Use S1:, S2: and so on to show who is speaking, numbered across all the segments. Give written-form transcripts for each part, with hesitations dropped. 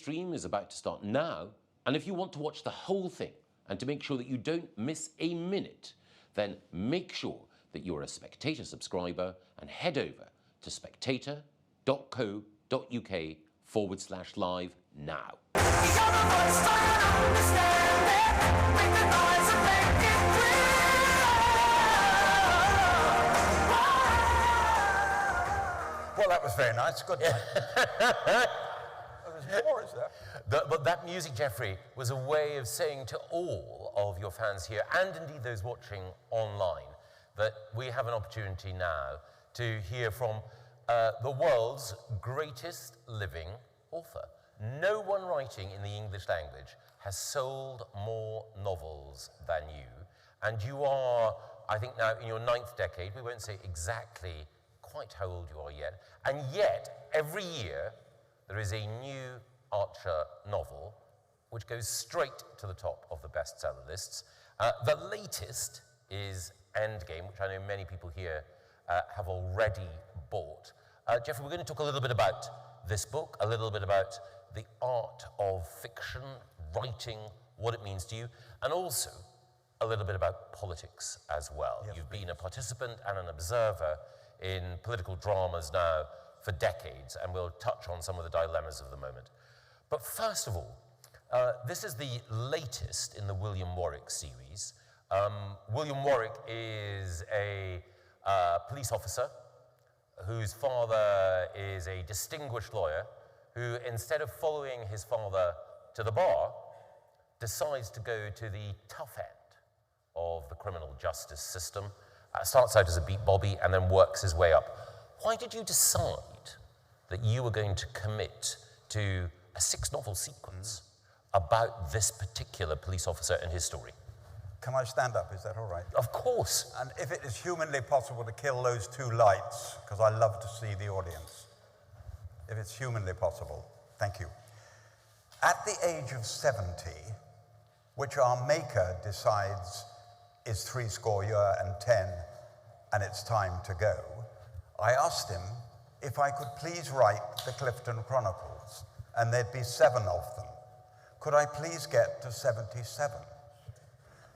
S1: stream is about to start now, and if you want to watch the whole thing and to make sure that you don't miss a minute, then make sure that you're a Spectator subscriber and head over to spectator.co.uk/live now.
S2: Well, that was very nice. Good. There's more, is there?
S3: But that music, Geoffrey, was a way of saying to all of your fans here, and indeed those watching online, that we have an opportunity now to hear from the world's greatest living author. No one writing in the English language has sold more novels than you. And you are, I think now, in your 9th decade. We won't say exactly quite how old you are yet. And yet, every year, there is a new Archer novel which goes straight to the top of the bestseller lists. The latest is Endgame, which I know many people here have already bought. Geoffrey, we're going to talk a little bit about this book, a little bit about the art of fiction, writing, what it means to you, and also a little bit about politics as well. Yes, You've been a participant and an observer in political dramas now for decades, and we'll touch on some of the dilemmas of the moment. But first of all, this is the latest in the William Warwick series. William Warwick is a police officer whose father is a distinguished lawyer who, instead of following his father to the bar, decides to go to the tough end of the criminal justice system, starts out as a beat bobby and then works his way up. Why did you decide that you were going to commit to a 6-novel sequence about this particular police officer and his story?
S2: Can I stand up? Is that all right?
S3: Of course.
S2: And if it is humanly possible to kill those 2 lights, because I love to see the audience. If it's humanly possible. Thank you. At the age of 70, which our maker decides is 70 and it's time to go, I asked him if I could please write the Clifton Chronicles, and there'd be 7 of them. Could I please get to 77?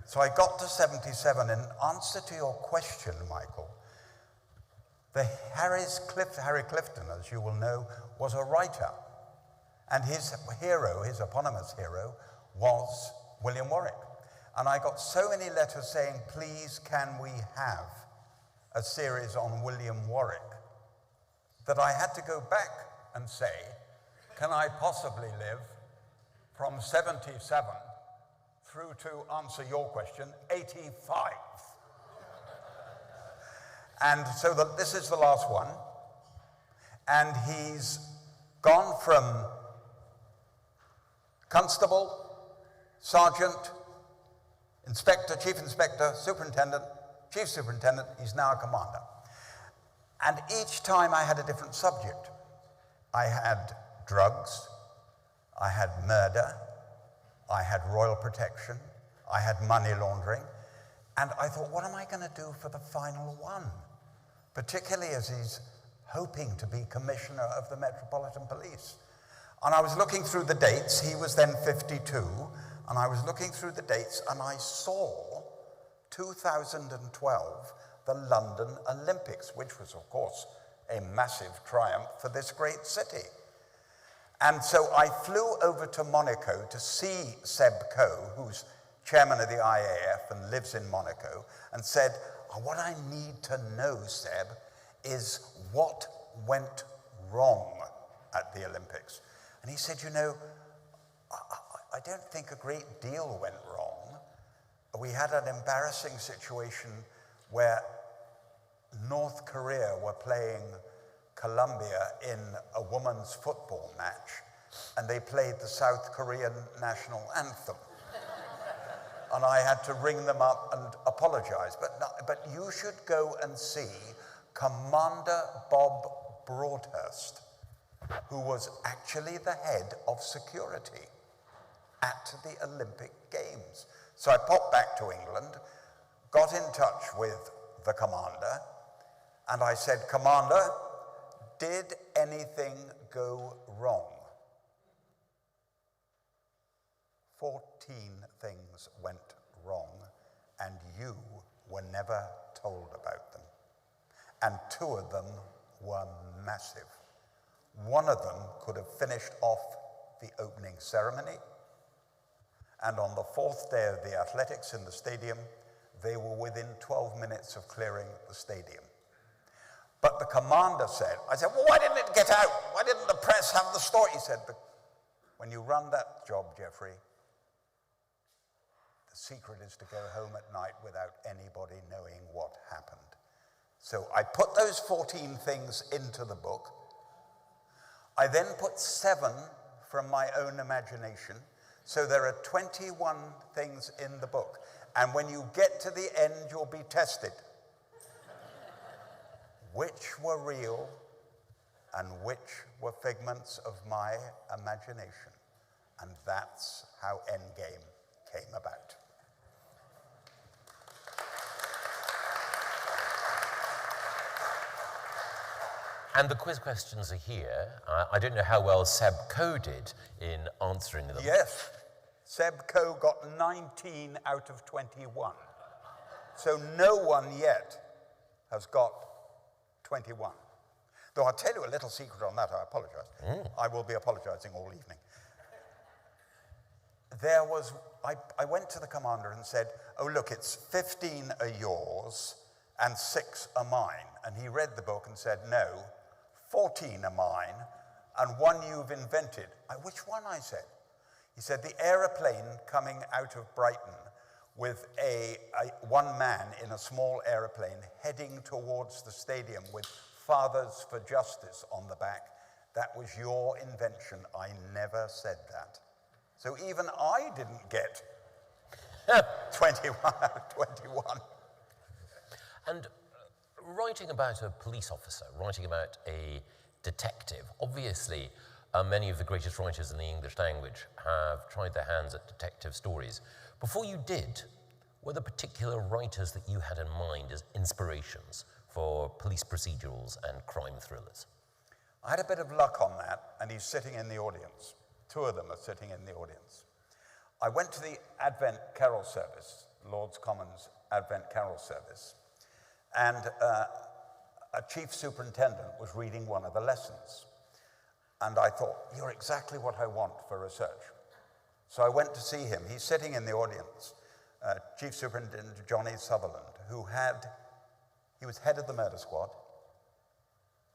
S2: So I got to 77. In answer to your question, Michael, Harry Clifton, as you will know, was a writer. And his hero, his eponymous hero, was William Warwick. And I got so many letters saying, please, can we have a series on William Warwick, that I had to go back and say, can I possibly live from 77 through to, answer your question, 85? And so this is the last one. And he's gone from constable, sergeant, inspector, chief inspector, superintendent, chief superintendent. He's now a commander. And each time I had a different subject. I had drugs, I had murder, I had royal protection, I had money laundering, and I thought, what am I going to do for the final one? Particularly as he's hoping to be commissioner of the Metropolitan Police. And I was looking through the dates. He was then 52, and I was looking through the dates, and I saw 2012, the London Olympics, which was, of course, a massive triumph for this great city. And so I flew over to Monaco to see Seb Coe, who's chairman of the IAF and lives in Monaco, and said, what I need to know, Seb, is what went wrong at the Olympics. And he said, you know, I don't think a great deal went wrong. We had an embarrassing situation where North Korea were playing Colombia in a women's football match, and they played the South Korean national anthem. And I had to ring them up and apologize. But you should go and see Commander Bob Broadhurst, who was actually the head of security at the Olympic Games. So I popped back to England, got in touch with the commander, and I said, Commander, did anything go wrong? 14 things went wrong, and you were never told about them. And 2 of them were massive. One of them could have finished off the opening ceremony, and on the 4th day of the athletics in the stadium, they were within 12 minutes of clearing the stadium. But the commander said, I said, well, why didn't it get out? Why didn't the press have the story? He said, when you run that job, Geoffrey, the secret is to go home at night without anybody knowing what happened. So I put those 14 things into the book. I then put 7 from my own imagination. So there are 21 things in the book. And when you get to the end, you'll be tested. Which were real and which were figments of my imagination. And that's how Endgame came about.
S3: And the quiz questions are here. I don't know how well Seb coded in answering them.
S2: Yes, Seb Coe got 19 out of 21. So no one yet has got 21. Though I'll tell you a little secret on that, I apologize. I will be apologizing all evening. I went to the commander and said, oh look, it's 15 are yours and 6 are mine. And he read the book and said, no, 14 are mine and 1 you've invented. Which one, I said? He said, the aeroplane coming out of Brighton with one man in a small aeroplane heading towards the stadium with Fathers for Justice on the back. That was your invention. I never said that. So even I didn't get 21 out of 21.
S3: And writing about a police officer, writing about a detective, obviously many of the greatest writers in the English language have tried their hands at detective stories. Before you did, were there particular writers that you had in mind as inspirations for police procedurals and crime thrillers?
S2: I had a bit of luck on that, and he's sitting in the audience. 2 of them are sitting in the audience. I went to the Advent Carol service, Lord's Commons Advent Carol service, and a chief superintendent was reading one of the lessons. And I thought, you're exactly what I want for research. So I went to see him. He's sitting in the audience, Chief Superintendent Johnny Sutherland, he was head of the murder squad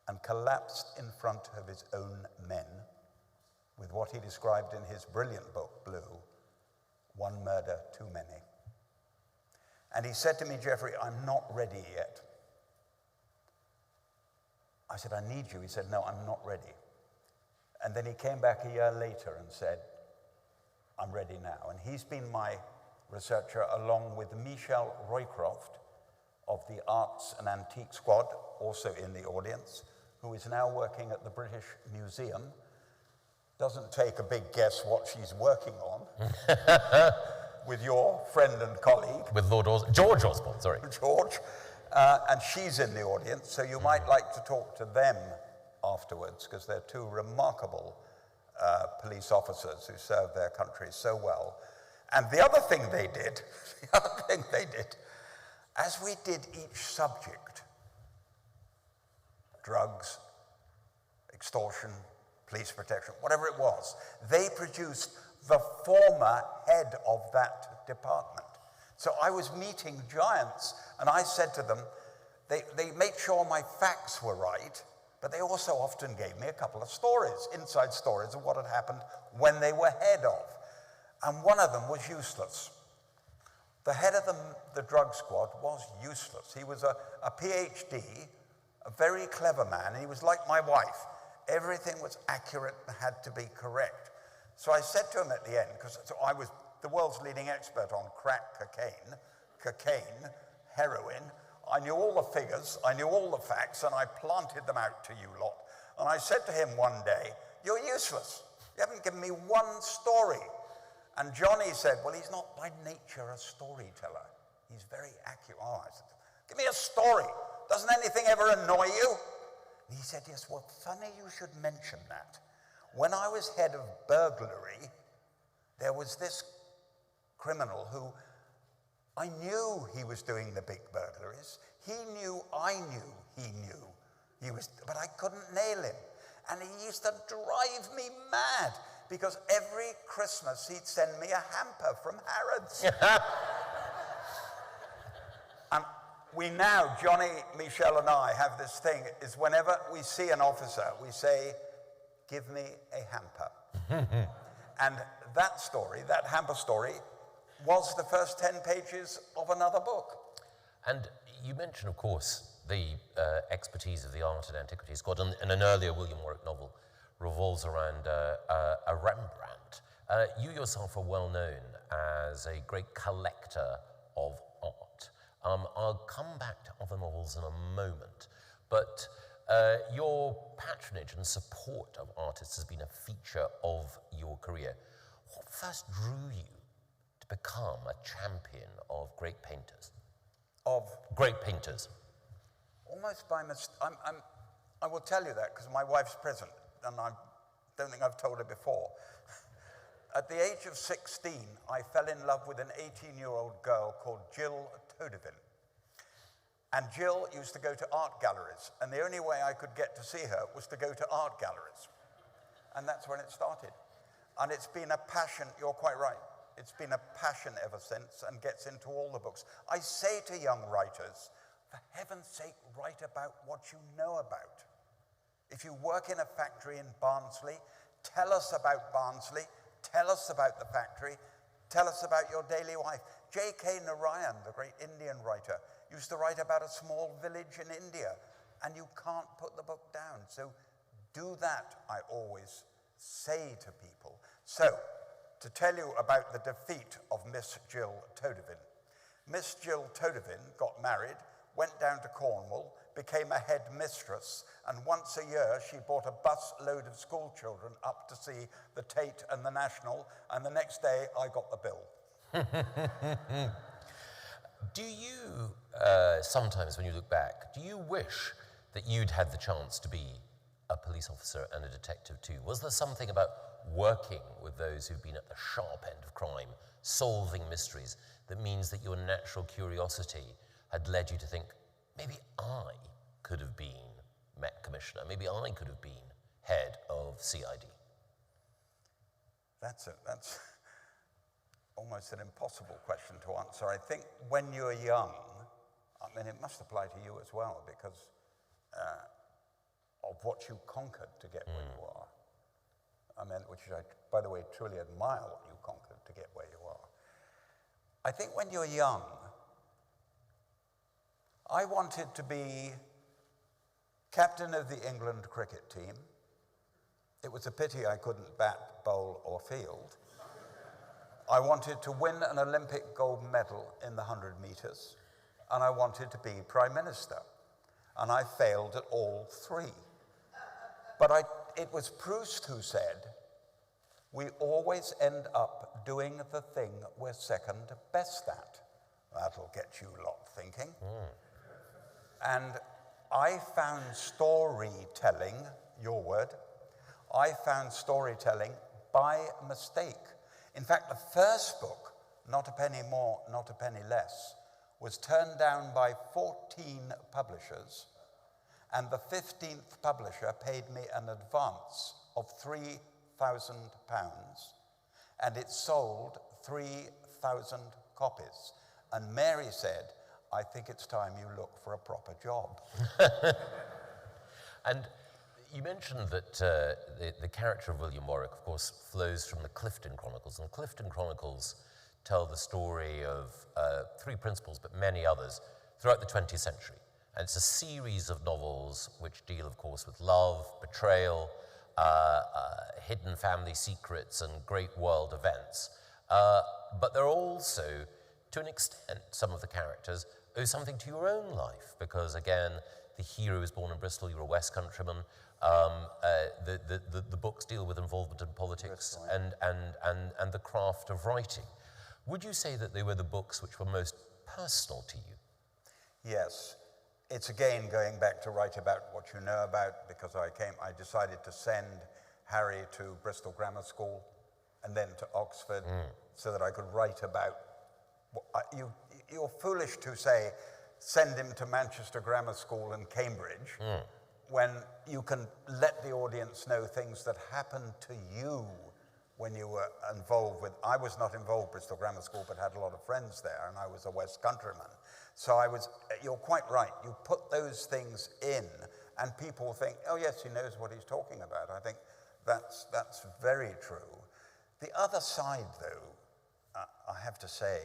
S2: and collapsed in front of his own men with what he described in his brilliant book, Blue, One Murder Too Many. And he said to me, Geoffrey, I'm not ready yet. I said, I need you. He said, no, I'm not ready. And then he came back a year later and said, I'm ready now. And he's been my researcher along with Michelle Roycroft of the Arts and Antique Squad, also in the audience, who is now working at the British Museum. Doesn't take a big guess what she's working on with your friend and colleague.
S3: With George Osborne, sorry.
S2: George. And she's in the audience, so you might like to talk to them afterwards, because they're 2 remarkable police officers who served their country so well. And the other thing they did, as we did each subject, drugs, extortion, police protection, whatever it was, they produced the former head of that department. So I was meeting giants, and I said to them, they made sure my facts were right, but they also often gave me a couple of stories, inside stories of what had happened when they were head of. And one of them was useless. The head of the drug squad was useless. He was a PhD, a very clever man, and he was like my wife. Everything was accurate and had to be correct. So I said to him at the end, because I was the world's leading expert on crack cocaine, heroin. I knew all the figures, I knew all the facts, and I planted them out to you lot. And I said to him one day, you're useless. You haven't given me one story. And Johnny said, well, he's not by nature a storyteller. He's very accurate. Oh, I said, give me a story. Doesn't anything ever annoy you? And he said, yes, well, funny you should mention that. When I was head of burglary, there was this criminal who I knew he was doing the big burglaries. He knew I knew he was, but I couldn't nail him. And he used to drive me mad because every Christmas he'd send me a hamper from Harrods. And we now, Johnny, Michelle and I have this thing, is whenever we see an officer, we say, give me a hamper. And that story, that hamper story, was the first 10 pages of another book.
S3: And you mentioned, of course, the expertise of the Art and Antiquities Squad, and an earlier William Warwick novel revolves around a Rembrandt. You yourself are well known as a great collector of art. I'll come back to other novels in a moment, but your patronage and support of artists has been a feature of your career. What first drew you to become a champion of great painters?
S2: Of
S3: great painters.
S2: Almost by mistake. I will tell you that because my wife's present, and I don't think I've told her before. At the age of 16, I fell in love with an 18-year-old girl called Jill Todevin. And Jill used to go to art galleries, and the only way I could get to see her was to go to art galleries. And that's when it started. And it's been a passion, you're quite right, it's been a passion ever since and gets into all the books. I say to young writers, for heaven's sake, write about what you know about. If you work in a factory in Barnsley, tell us about Barnsley, tell us about the factory, tell us about your daily life. J.K. Narayan, the great Indian writer, used to write about a small village in India, and you can't put the book down. So do that, I always say to people. So, to tell you about the defeat of Miss Jill Todevin. Miss Jill Todevin got married, went down to Cornwall, became a head mistress, and once a year she brought a bus load of school children up to see the Tate and the National, and the next day I got the bill.
S3: Do you, sometimes when you look back, do you wish that you'd had the chance to be a police officer and a detective too? Was there something about working with those who've been at the sharp end of crime, solving mysteries, that means that your natural curiosity had led you to think, maybe I could have been Met Commissioner, maybe I could have been head of CID?
S2: That's almost an impossible question to answer. I think when you're young, I mean, it must apply to you as well, because of what you conquered to get where you are. I mean, which I, by the way, truly admire what you conquered to get where you are. I think when you're young, I wanted to be captain of the England cricket team. It was a pity I couldn't bat, bowl, or field. I wanted to win an Olympic gold medal in the 100 meters, and I wanted to be Prime Minister. And I failed at all three. But it was Proust who said, we always end up doing the thing we're second best at. That'll get you lot thinking. And I found storytelling, your word, I found storytelling by mistake. In fact, the first book, Not a Penny More, Not a Penny Less, was turned down by 14 publishers, and the 15th publisher paid me an advance of £3,000, and it sold 3,000 copies. And Mary said, I think it's time you look for a proper job.
S3: And you mentioned that the character of William Warwick, of course, flows from the Clifton Chronicles. And the Clifton Chronicles tell the story of three principals, but many others, throughout the 20th century. And it's a series of novels which deal, of course, with love, betrayal, hidden family secrets, and great world events. But they're also, to an extent, some of the characters owe something to your own life, because, again, the hero is born in Bristol, you're a West Countryman. The books deal with involvement in politics and the craft of writing. Would you say that they were the books which were most personal to you?
S2: Yes. It's again going back to write about what you know about, because I decided to send Harry to Bristol Grammar School, and then to Oxford, so that I could write about. You're foolish to say, send him to Manchester Grammar School and Cambridge, when you can let the audience know things that happened to you when you were involved with. I was not involved with Bristol Grammar School, but had a lot of friends there, and I was a West Countryman. So you're quite right. You put those things in, and people think, oh yes, he knows what he's talking about. I think that's very true. The other side, though, I have to say,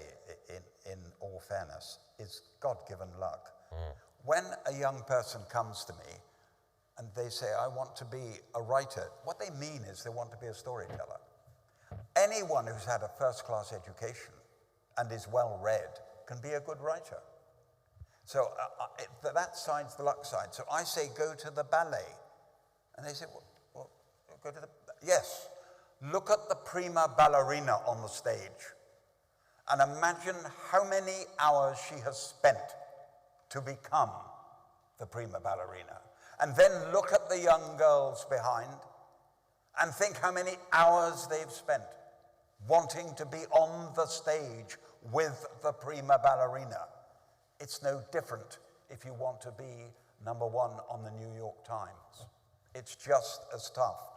S2: in all fairness, is God-given luck. When a young person comes to me and they say, I want to be a writer, what they mean is they want to be a storyteller. Anyone who's had a first-class education and is well-read can be a good writer. So that side's the luck side. So I say, go to the ballet. And they say, well, go to the... Yes. Look at the prima ballerina on the stage and imagine how many hours she has spent to become the prima ballerina. And then look at the young girls behind and think how many hours they've spent wanting to be on the stage with the prima ballerina. It's no different if you want to be number one on the New York Times. It's just as tough.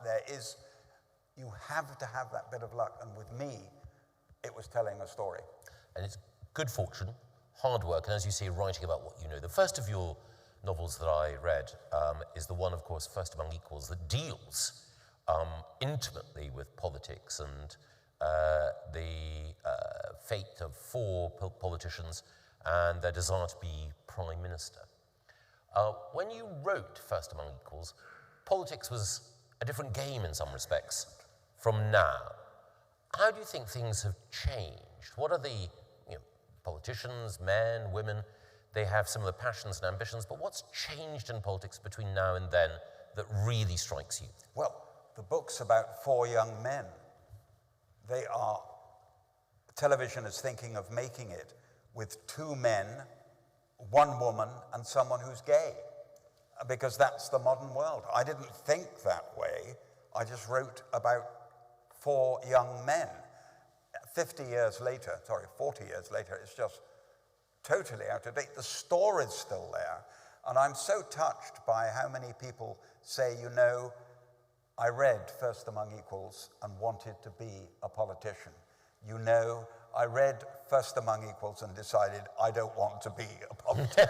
S2: You have to have that bit of luck, and with me, it was telling a story.
S3: And it's good fortune, hard work, and as you say, writing about what you know. The first of your novels that I read is the one, of course, First Among Equals, that deals intimately with politics and the fate of four politicians and their desire to be Prime Minister. When you wrote First Among Equals, politics was a different game in some respects from now. How do you think things have changed? What are the politicians, men, women, they have similar passions and ambitions, but what's changed in politics between now and then that really strikes you?
S2: Well, the book's about four young men. Television is thinking of making it with two men, one woman, and someone who's gay, because that's the modern world. I didn't think that way. I just wrote about four young men. 40 years later, it's just totally out of date. The story's still there, and I'm so touched by how many people say, I read First Among Equals and wanted to be a politician. I read First Among Equals and decided I don't want to be a politician.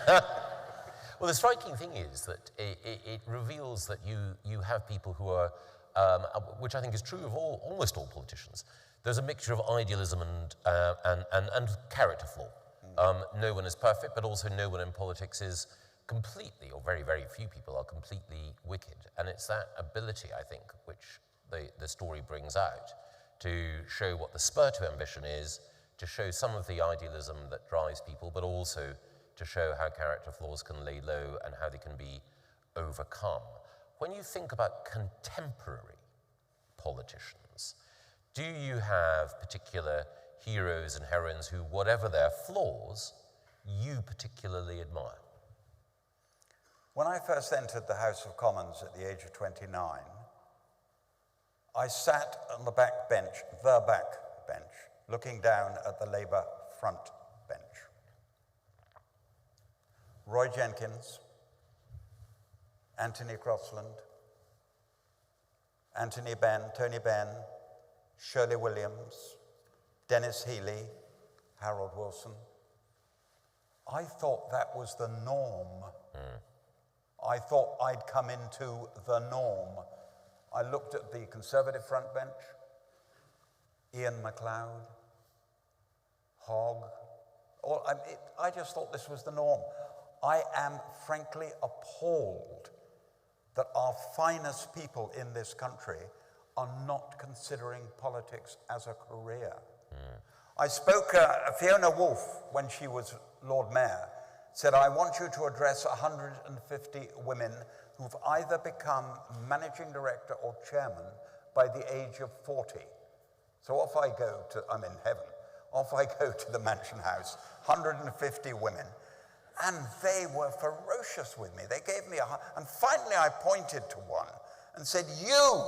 S3: Well, the striking thing is that it reveals that you have people who are, which I think is true of almost all politicians, there's a mixture of idealism and character flaw. No one is perfect, but also no one in politics is completely, or very, very few people are completely wicked. And it's that ability, I think, which the story brings out to show what the spur to ambition is, to show some of the idealism that drives people, but also to show how character flaws can lay low and how they can be overcome. When you think about contemporary politicians, do you have particular heroes and heroines who, whatever their flaws, you particularly admire?
S2: When I first entered the House of Commons at the age of 29, I sat on the back bench, looking down at the Labour front bench. Roy Jenkins, Anthony Crossland, Tony Benn, Shirley Williams, Dennis Healey, Harold Wilson. I thought that was the norm. I thought I'd come into the norm. I looked at the Conservative front bench, Ian MacLeod, Hogg. I just thought this was the norm. I am frankly appalled that our finest people in this country are not considering politics as a career. I spoke, Fiona Woolf, when she was Lord Mayor, said, I want you to address 150 women who've either become managing director or chairman by the age of 40. So off I go I'm in heaven, off I go to the Mansion House, 150 women. And they were ferocious with me. They gave me and finally I pointed to one and said, you,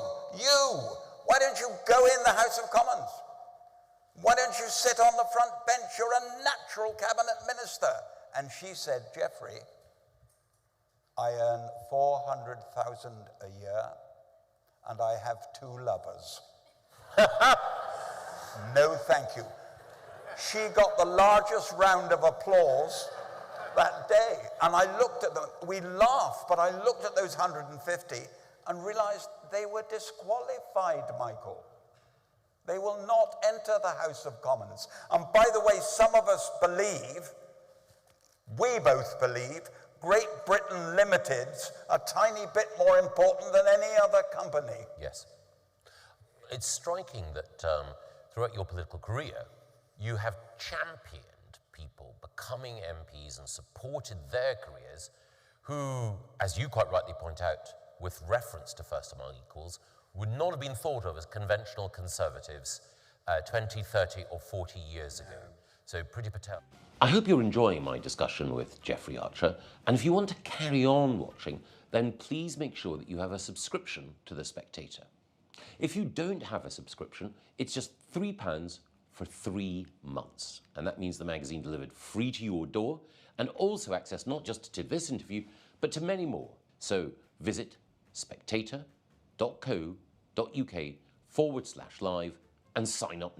S2: Why don't you go in the House of Commons? Why don't you sit on the front bench? You're a natural cabinet minister. And she said, Geoffrey, I earn 400,000 a year and I have 2 lovers. No, thank you. She got the largest round of applause that day. And I looked at them, we laughed, but I looked at those 150 and realized they were disqualified, Michael. They will not enter the House of Commons. And by the way, some of us believe, we both believe, Great Britain Limited's a tiny bit more important than any other company.
S3: Yes. It's striking that throughout your political career, you have championed people becoming MPs and supported their careers who, as you quite rightly point out, with reference to First Among Equals, would not have been thought of as conventional conservatives 20, 30 or 40 years ago. So Priti Patel.
S1: I hope you're enjoying my discussion with Geoffrey Archer, and if you want to carry on watching, then please make sure that you have a subscription to The Spectator. If you don't have a subscription, it's just £3 for 3 months, and that means the magazine delivered free to your door, and also access not just to this interview, but to many more. So visit spectator.co.uk/live and sign up